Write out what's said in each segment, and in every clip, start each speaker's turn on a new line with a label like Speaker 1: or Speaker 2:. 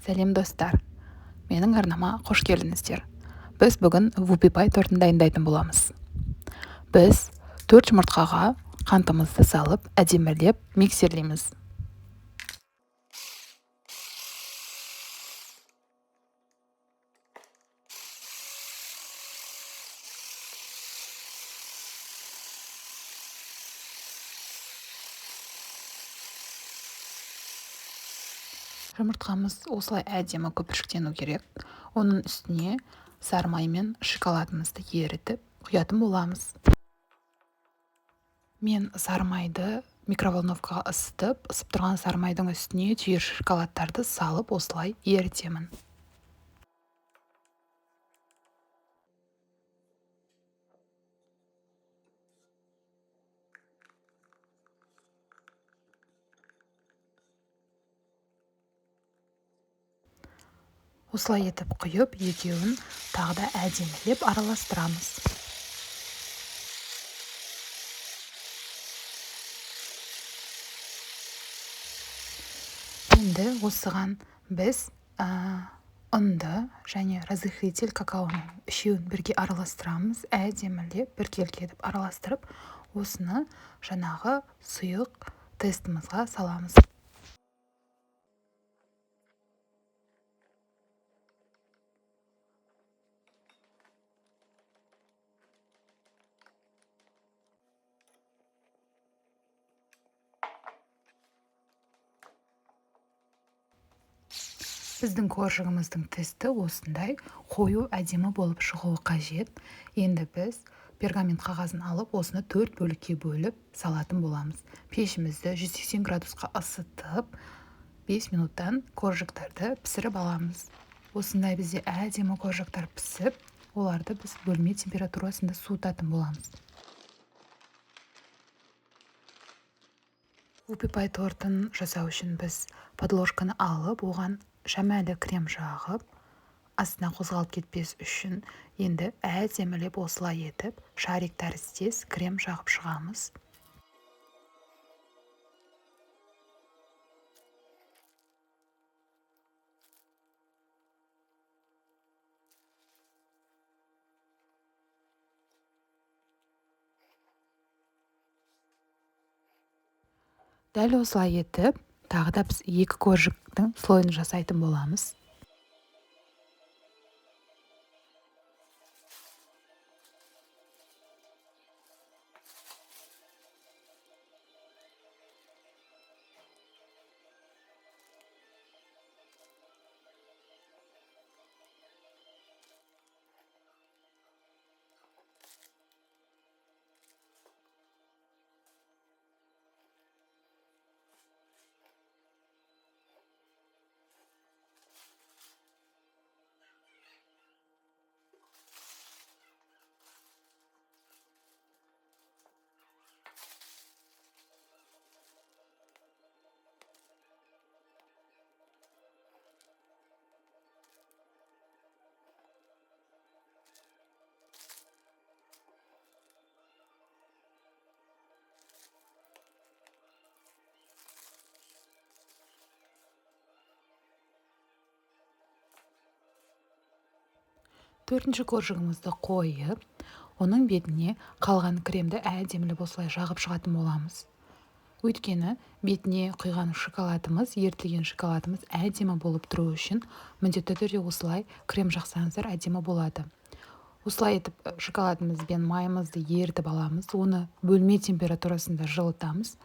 Speaker 1: Сәлем достар, менің арнама қош келдіңіздер. Біз бүгін вупипай тортын дайындайтын боламыз. Біз 4 жұмыртқаға қантымызды салып, әдемілеп миксерлейміз. Жұмыртқамыз осылай әдемі көпіршіктену керек. Оның үстіне сары май мен шоколадымызды ерітіп құятын боламыз. Мен сары майды микроволновкаға ысытып тұрған сары майдың үстіне түйір шоколадтарды салып осылай ерітемін. Осылай етіп құйып, екеуін тағы да әдемілеп араластырамыз. Енді осыған біз ұнды және разрыхлитель какаоның үшеуін бірге араластырамыз. Әдемілеп біркелкі етіп араластырып, осыны жаңағы сұйық тестімізға саламыз. Біздің коржығымыздың тесті осындай қою әдемі болып шығуы қажет. Енді біз пергамент қағазын алып, осыны 4 бөлікке бөліп салатын боламыз. Пешімізді 180 градусқа ысытып, 5 минуттан коржықтарды пісіріп аламыз. Осындай бізде әдемі коржықтар пісіп, оларды біз бөлме температурасында суытатын боламыз. Вупипай тортын жасау үшін біз подложканы алып, оған шәмәлі крем жағып, астына қозғалып кетпес үшін енді әдемілеп осылай етіп шарик тәріздес крем жағып шығамыз. Дәл осылай етіп, тағы да біз 2 коржықтың слойын жасайтын боламыз. Төртінші коржығымызды қойып, оның бетіне қалған кремді әдемілеп осылай жағып шығатын боламыз. Өйткені бетіне құйған шоколадымыз, ерітілген шоколадымыз әдемі болып тұру үшін міндетті түрде осылай крем жақсаңыздар әдемі болады. Осылай етіп шоколадымыз бен майымызды ерітіп аламыз, оны бөлме температурасында жылытамыз.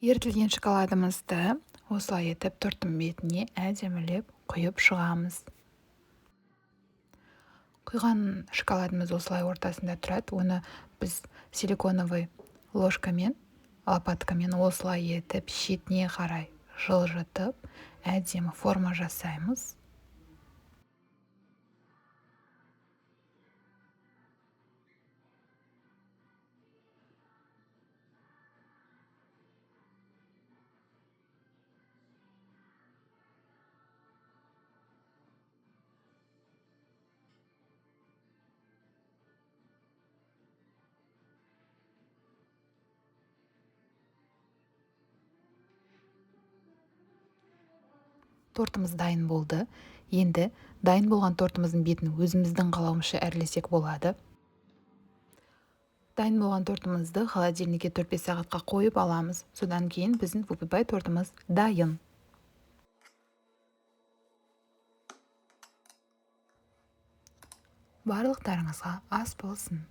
Speaker 1: Ерітілген шоколадымызды осылай етіп торттың бетіне әдемілеп құйып шығамыз. Құйған шоколадымыз осылай ортасында тұрады. Оны біз силиконовый ложкамен, лопаткамен осылай етіп шетіне қарай жылжытып, әдемі форма жасаймыз. тортымыз дайын болды. Енді дайын болған тортымыздың бетін өзіміздің қалауымызша әрлесек болады. Дайын болған тортымызды холодильникке 4-5 сағатқа қойып аламыз. Содан кейін біздің вуппи-пай тортымыз дайын. Барлықтарыңызға ас болсын.